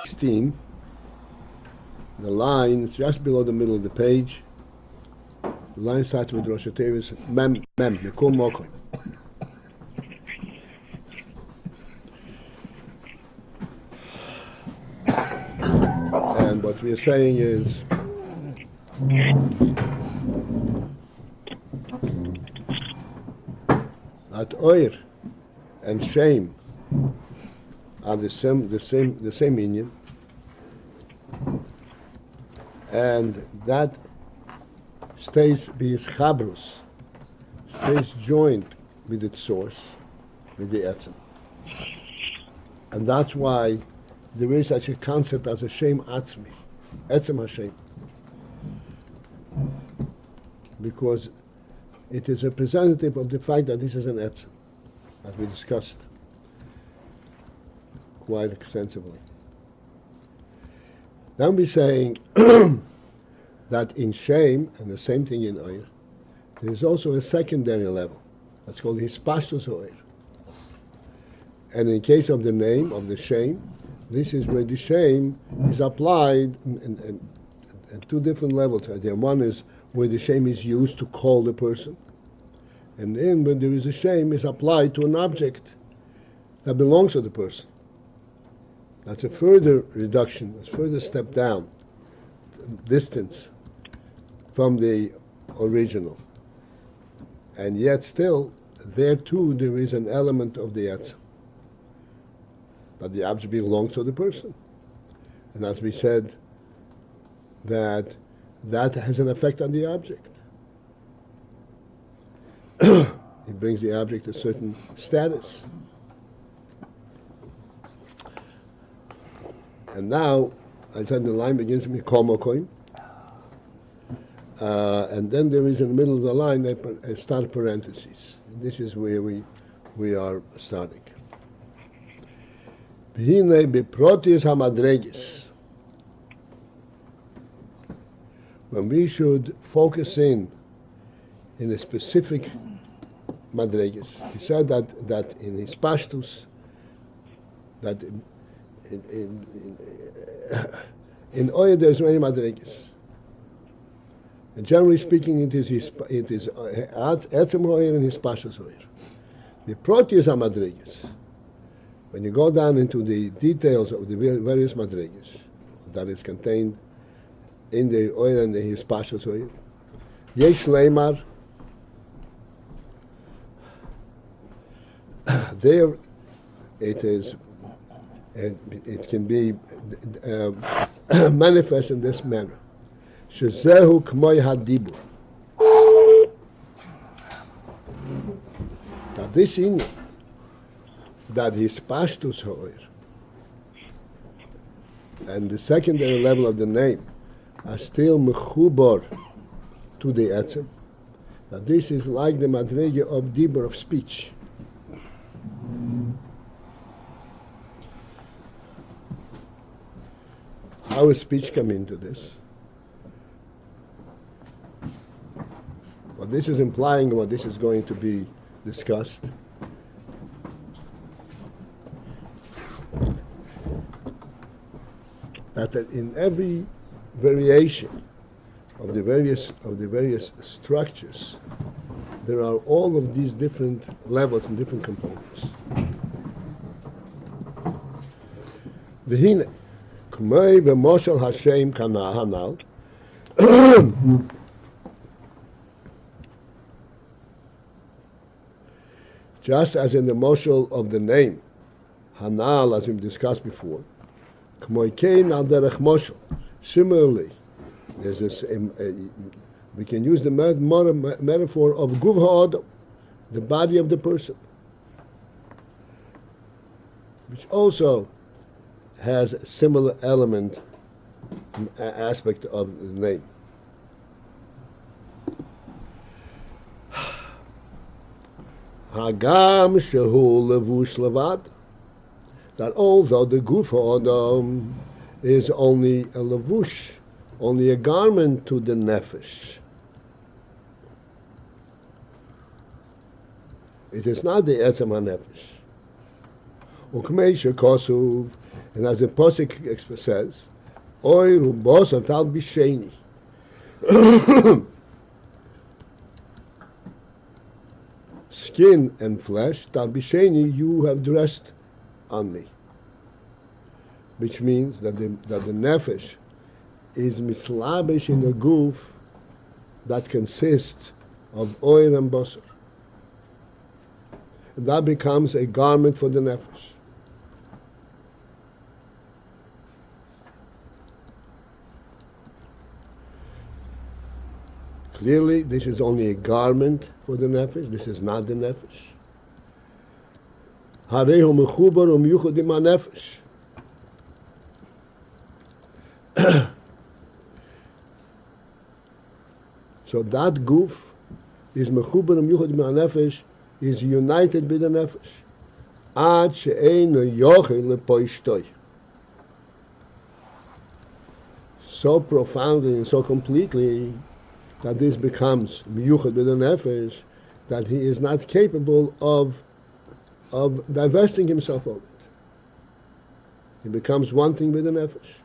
16, the line is just below the middle of the page. The line starts with Rosh Tevet, mikol makom. And what we are saying is that oir and shame are the same inyan, and that stays chabrus, stays joined with its source, with the etzem, and that's why there is such a concept as a shem atzmi, etzem Hashem, because it is representative of the fact that this is an etzem, as we discussed quite extensively. Then we're saying that in shame, and the same thing in oir, there is also a secondary level. That's called hispashtus oir. And in case of the name, of the shame, this is where the shame is applied in two different levels. One is where the shame is used to call the person, and then when there is a shame, is applied to an object that belongs to the person. That's a further reduction, a further step down, distance from the original. And yet still, there too, there is an element of the etzem, that the object belongs to the person. And as we said, that has an effect on the object. It brings the object a certain status. And now, I said the line begins with mikol makom, and then there is in the middle of the line a start parentheses. This is where we are starting. V'hinei beprotius hamadregis. When we should focus in a specific madregis, he said that in his pashtus, that in oil there's many madregis. And generally speaking, it is etzem oil and his pashtus oil. The proteus are madregis. When you go down into the details of the various madregis that is contained in the oil and the his pashtus oil, yesh leimar, there it is. It can be manifest in this manner. Shezehu k'moy hadibur. That this inyan, that his pashtus ha'oir, and the secondary level of the name are still mechubar to the etzem. That this is like the madrege of dibur, of speech. How does speech come into this? What this is implying, what this is going to be discussed, that in every variation of the various structures, there are all of these different levels and different components. V'hine k'mei v'moshel Hashem kana hanal. Just as in the moshel of the name Hanal, as we discussed before, k'mei kein al derech moshel. Similarly, there's this. We can use the metaphor of guv ha'adam, the body of the person, which also has a similar element, aspect of the name. Hagam shehu levush levad, that although the guf ha'adam is only a levush, only a garment to the nefesh, it is not the etzem hanefesh. Ukmei shekasuv, And as the Pasuk says, Oy rubos tal bisheni. Skin and flesh, tal bisheni, you have dressed on me. Which means that the nefesh is mislabish in a goof that consists of oil and basar. That becomes a garment for the nefesh. Clearly, this is only a garment for the nefesh. This is not the nefesh. Harehu mechubar umyuchad im nefesh. So that goof is mechubar umyuchad im nefesh, is united with the nefesh. Ad she'ein yochel lepoishtoi. So profoundly and so completely that this becomes miyuchad with the nefesh, that he is not capable of divesting himself of it. He becomes one thing with the nefesh.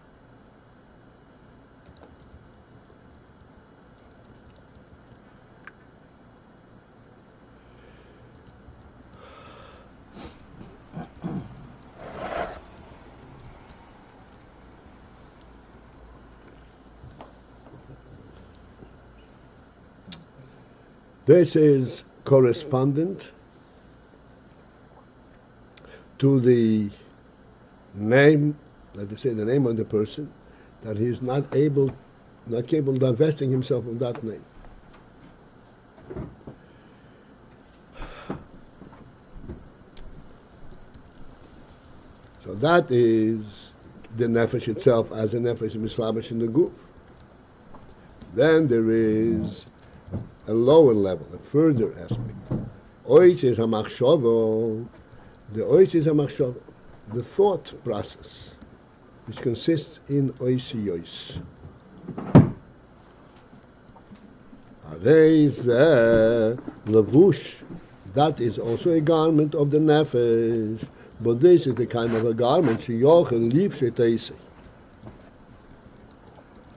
This is correspondent to the name, let us say the name of the person, that he is not capable of divesting himself of that name. So that is the nefesh itself, as a nefesh mislabish in the goof. Then there is a lower level, a further aspect. Oitz is hamachshava. The oitz is hamachshava, the thought process, which consists in oisiyos. Arei zeh levush. That is also a garment of the nefesh, but this is the kind of a garment sheyochel liv sheteisei,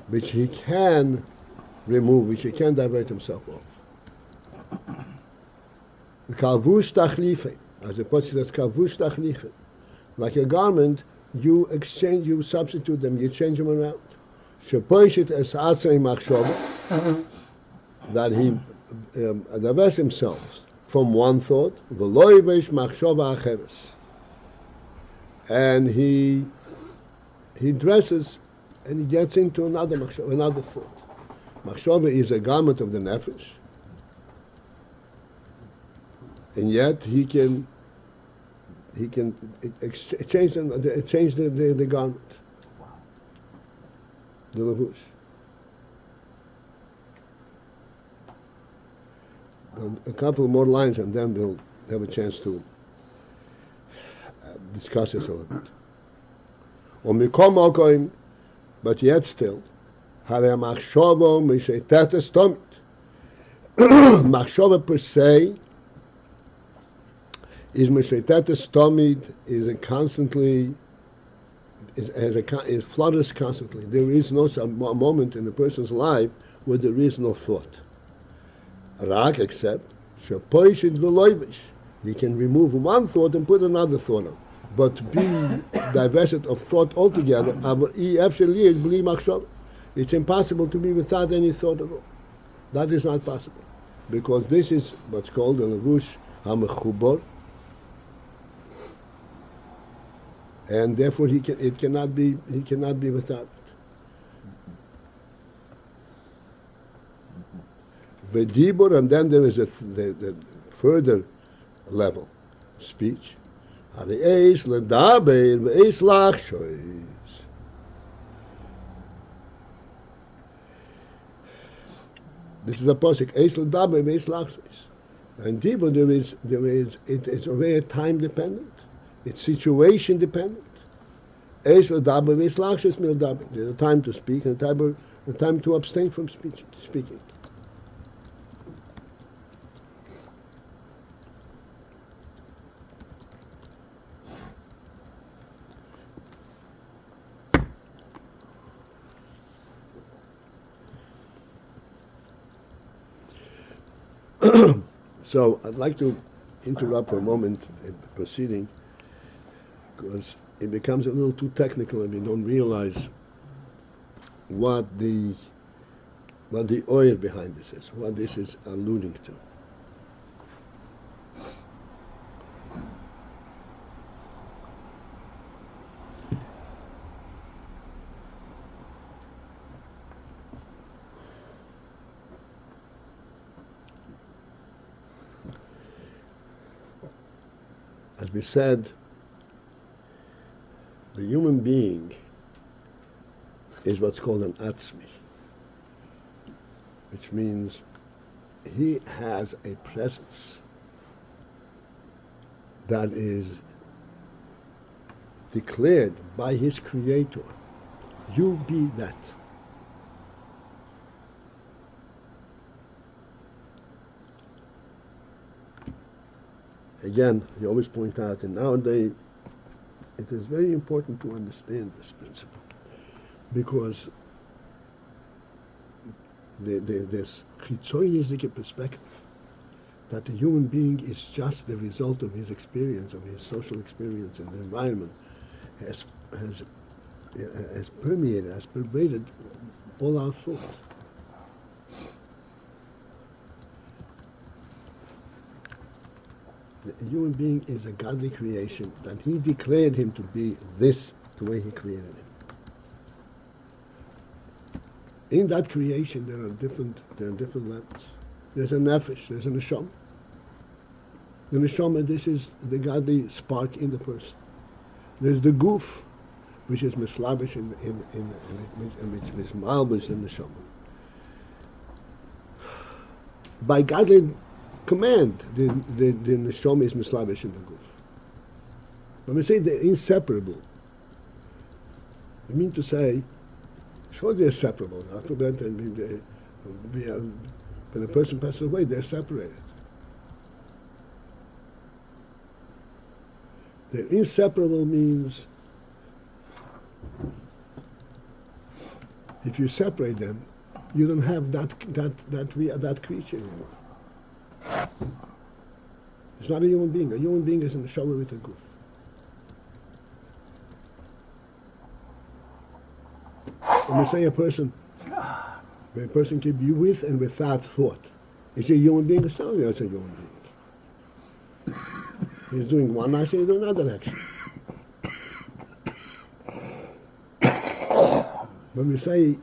which he can remove, which he can divert himself of. Kavush tachlife, as the Pasuk says, kavush tachlife. Like a garment, you exchange, you substitute them, you change them around. Shepoishit es asrei machshava, that he divests himself from one thought, v'lo yivesh machshava acheres, and he dresses and he gets into another machshava, another thought. Machshava is a garment of the nefesh, and yet he can change the garment, the levush. A couple more lines, and then we'll have a chance to discuss this a little bit. Or mikol makom, but yet still, Hare machshava mishetet estomit. Machshava per se is mishetet estomit, is a constantly, it flutters constantly. There is no moment in a person's life where there is no thought. Rak, except shepoishit v'loivish. He can remove one thought and put another thought on. But to be divested of thought altogether, it's impossible to be without any thought at all. That is not possible, because this is what's called a levush hamechubor, and therefore he cannot be without it. V'dibur, and then there is the further level, speech. This is the Pasuk, Eis l'daber ve'eis lachshois. And deeper it's very time dependent. It's situation dependent. Eis l'daber ve'eis lachshois mildaber. There's a time to speak and a time to abstain from speaking. So I'd like to interrupt for a moment in the proceeding because it becomes a little too technical and we don't realize what the oil behind this is, what this is alluding to. As we said, the human being is what's called an atzmi, which means he has a presence that is declared by his creator. You be that. Again, you always point out, and nowadays it is very important to understand this principle because this chitzonistic perspective that the human being is just the result of his experience, of his social experience in the environment, has permeated, has pervaded all our thoughts. The human being is a godly creation that he declared him to be this the way he created him. In that creation there are different levels. There's a nefesh, there's a neshama. The neshama, this is the godly spark in the person. There's the goof, which is mislabish which is malbish in the neshama. By godly command, the neshama is mislabish in the goof. When we say they're inseparable, we mean to say, sure they're separable. When a person passes away, they're separated. They're inseparable means if you separate them, you don't have that creature anymore. It's not a human being. A human being is in the neshama with a goof. When we say a person can be with and without thought, is he a human being? It's not a human being. He's doing one action, he's doing another action. When we say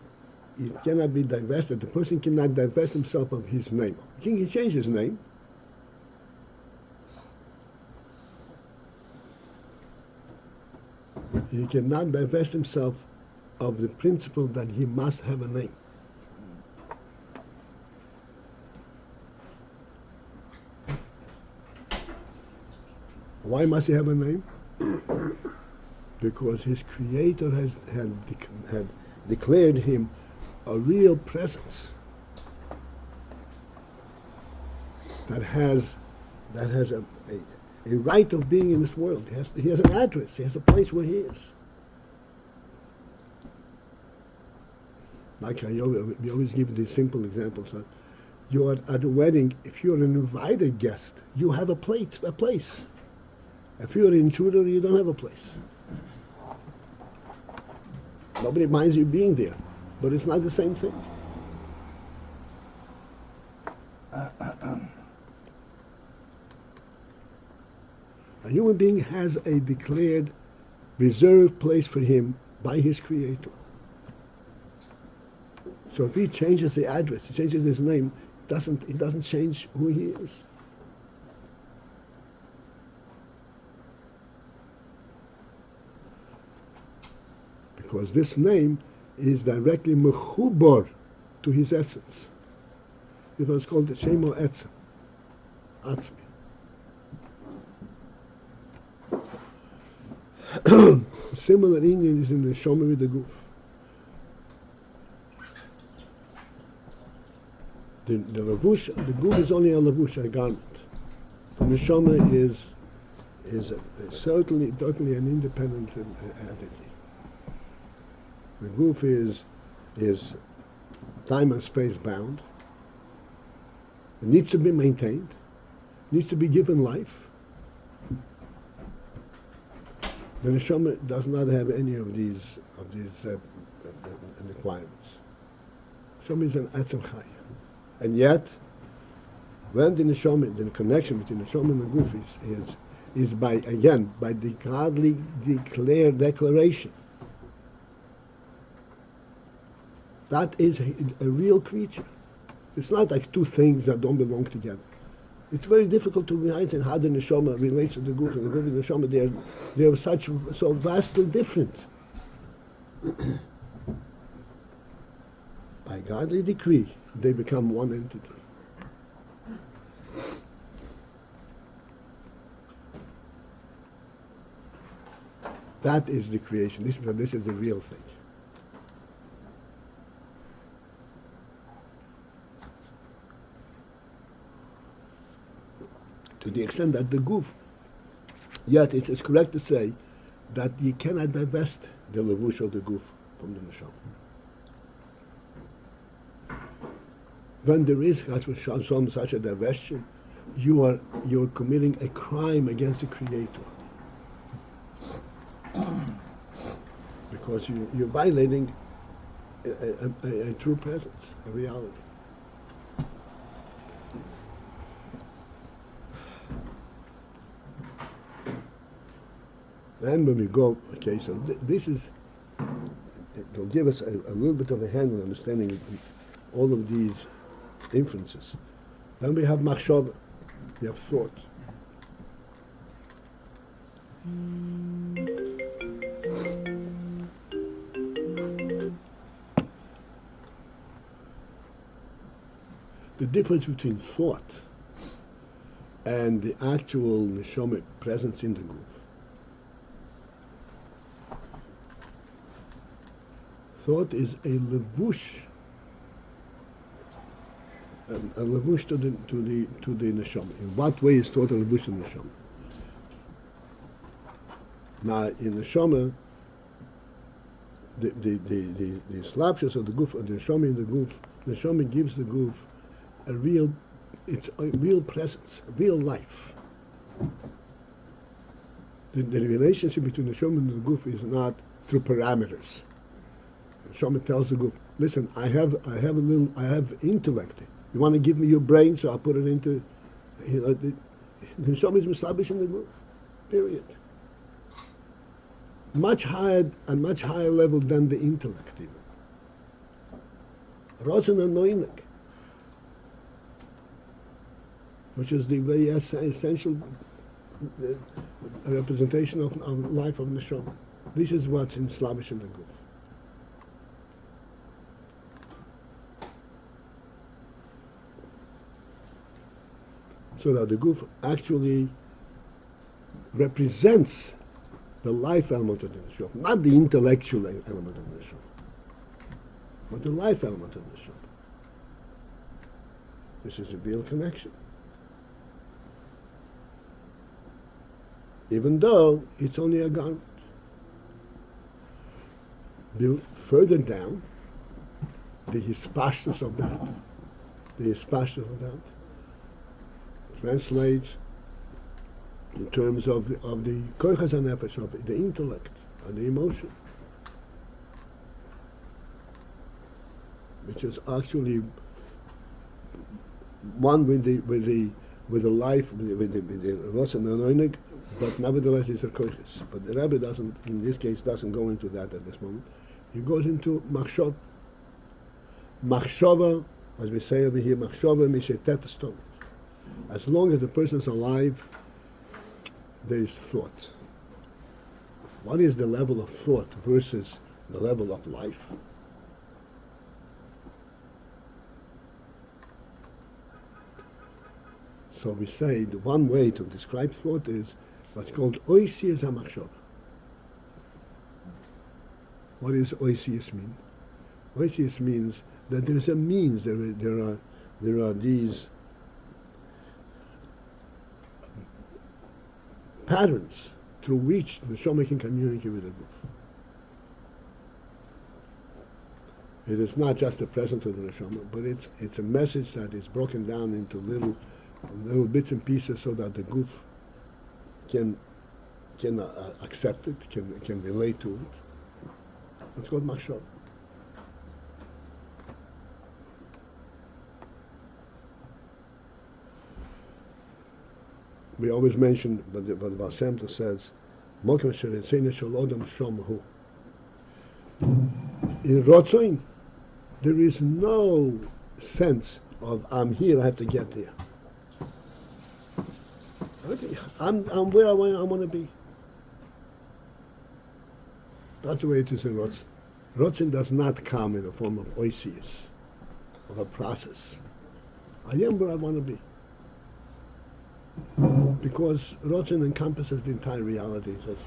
it cannot be divested, the person cannot divest himself of his name. He can change his name. He cannot divest himself of the principle that he must have a name. Why must he have a name? Because his creator had declared him a real presence that has a right of being in this world. He has an address. He has a place where he is. Like we always give these simple examples. You are at a wedding. If you're an invited guest, you have a place. If you're an intruder, you don't have a place. Nobody minds you being there, but it's not the same thing. A human being has a declared, reserved place for him by his creator. So if he changes the address, he changes his name, it doesn't change who he is. Because this name is directly mechubor to his essence. It was called the Shemo Etzem, Atzmi. Similar Indian is in the Shomer with the goof. The goof is only a lavush, a garment. The neshama is certainly an independent entity. The goof is time and space bound, It needs to be maintained, needs to be given life. The neshama does not have any of these requirements. Neshama is an atzem chai, and yet, when the neshama, the connection between the neshama and the guf is by the godly declaration. That is a real creature. It's not like two things that don't belong together. It's very difficult to realize how the neshama relates to the guf, and the guf and the neshama, they are so vastly different. By godly decree, they become one entity. That is the creation. This is the real thing. To the extent that the guf, yet it's correct to say that you cannot divest the levush of the guf from the neshama. When there is such a divestition, you're committing a crime against the Creator. Because you're violating a true presence, a reality. And when we go, okay, so this is, it'll give us a little bit of a hand in understanding all of these inferences. Then we have machshava, we have thought. The difference between thought and the actual neshama presence in the guf. Thought is a levush to the neshama. In what way is thought a levush to the neshama? Now, in neshama, the slapshus of the guf, the neshama in the guf, the neshama gives the guf a real presence, a real life. The relationship between the neshama and the guf is not through parameters. The neshama tells the guf, listen, I have intellect. You want to give me your brain, so I'll put it into, the neshama is mislabish in the guf. Period. Much higher level than the intellect even. Rosen and Noinik, which is the very essential representation of life of neshama. This is what's in Slavish in the guf. So that the guf actually represents the life element of the neshama, not the intellectual element of the neshama, but the life element of the neshama. This is a real connection. Even though it's only a garment. Built further down, the hispashtus of that, translates in terms of the koichas nefesh, of the intellect and the emotion, which is actually one with the life, with the rosh and anoinig, but nevertheless it's a koichas. But the Rebbe doesn't go into that at this moment. He goes into machshava. Machshava, as we say over here, machshava mishetet. As long as the person is alive, there is thought. What is the level of thought versus the level of life? So we say the one way to describe thought is what's called oisius hamachshava. What does oisius mean? Oisius means that there is a means. There are these patterns through which the neshama can communicate with the guf. It is not just the presence of the neshama, but it's a message that is broken down into little bits and pieces so that the goof can accept it, can relate to it. It's called machshava. We always mention, but the Baal Shem Tov says, makom sheretzena shel odam shomhu. In Rotzoin, there is no sense of I'm here, I have to get there. I'm where I want to be. That's the way it is in Rotzin. Rotzin does not come in the form of oisius, of a process. I am where I want to be. Because Rotzin encompasses the entire reality. It says,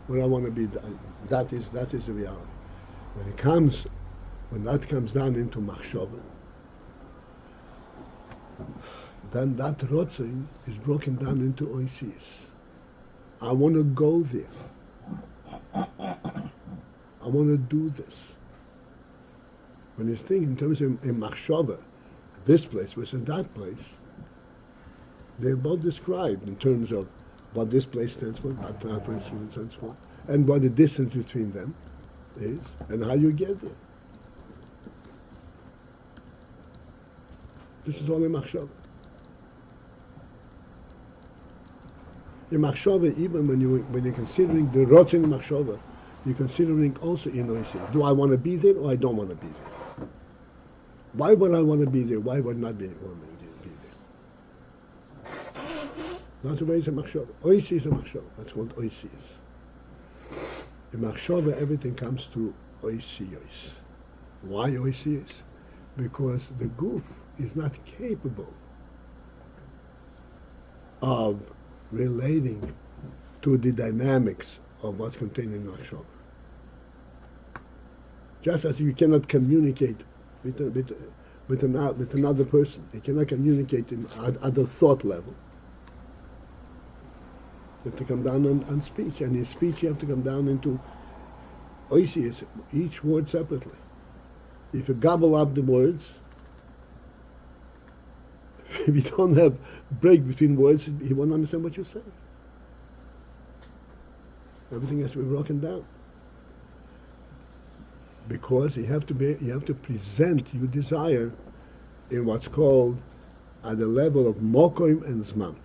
where I want to be, that is the reality. When that comes down into machshava, then that rotzin is broken down into oisius. I want to go there. I want to do this. When you think in terms of in machshava, this place versus that place, they're both described in terms of what this place stands for, what that place stands for, and what the distance between them is, and how you get there. This is all in machshava. In machshava, even when you're considering the rotzin machshava, you're considering also inoisim. Do I want to be there or I don't want to be there? Why would I want to be there? Why would I not want to be there? That's the way it's a machshava. Oisi is a machshava. That's what oisi is. In machshava, everything comes through oisios. Why oisios? Because the goof is not capable of relating to the dynamics of what's contained in machshava. Just as you cannot communicate with another person, you cannot communicate at the thought level. You have to come down on speech, and in speech you have to come down into oisius, each word separately. If you gobble up the words, if you don't have break between words, he won't understand what you're saying. Everything has to be broken down. Because you have to present your desire in what's called at the level of makom and zman.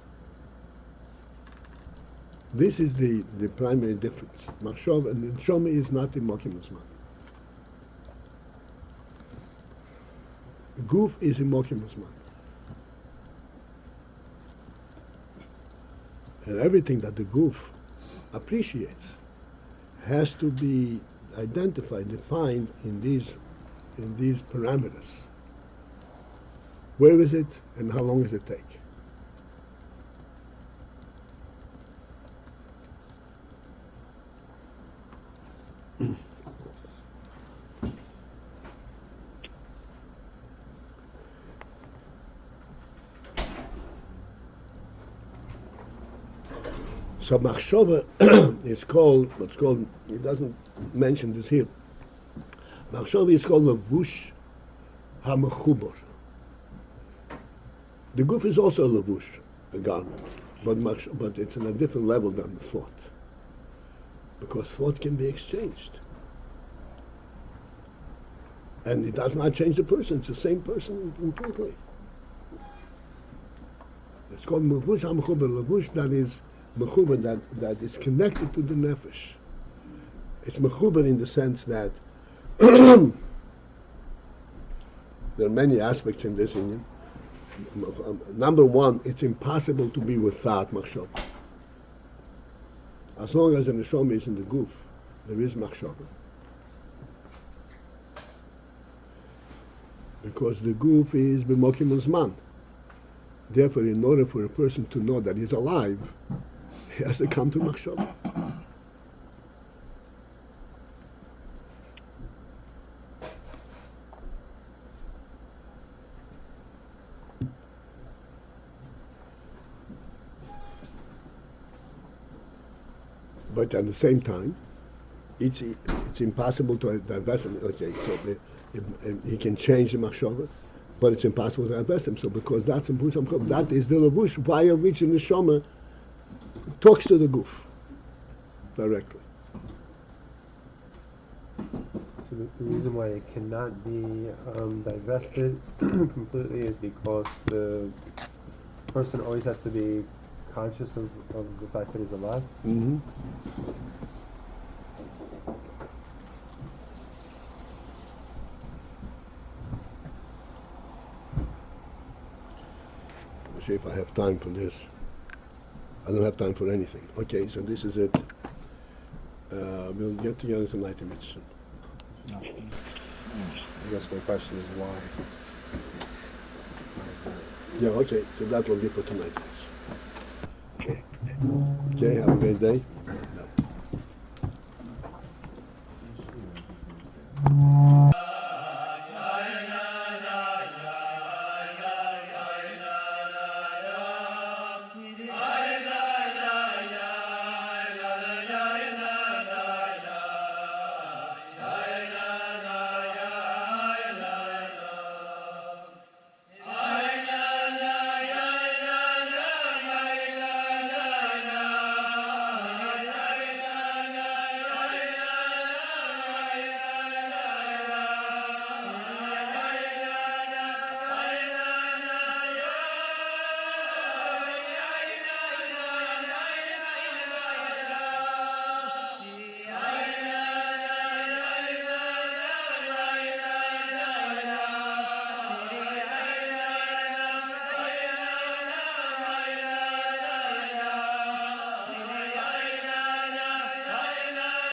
This is the primary difference. Machshava and neshama is not in makom and zman. Goof is in makom and zman. And everything that the goof appreciates has to be identified, defined in these parameters. Where is it and how long does it take? So machshava is called, it doesn't mention this here. Machshava is called levush ha-mechubor. The goof is also a levush, a garment, but it's on a different level than the thought. Because thought can be exchanged. And it does not change the person, it's the same person completely. It's called levush ha-mechubor, levush that is mechuber, that is connected to the nefesh. It's mechuber in the sense that there are many aspects in this union. Number one, it's impossible to be without machshava. As long as the neshama is in the goof, there is machshava. Because the goof is b'mokim uzman. Therefore, in order for a person to know that he's alive, he has to come to machshava. But at the same time, it's impossible to divest him. Okay, so he can change the machshava, but it's impossible to divest him. So because that's in Bush, that is the levush via which the neshama talks to the goof directly. So the reason why it cannot be divested completely is because the person always has to be conscious of the fact that he's alive. Mm-hmm. Let's see if I have time for this. I don't have time for anything. Okay, so this is it. We'll get together tonight in Mitzvah. I guess my question is why. Yeah, okay, so that will be for tonight. Okay, have a great day.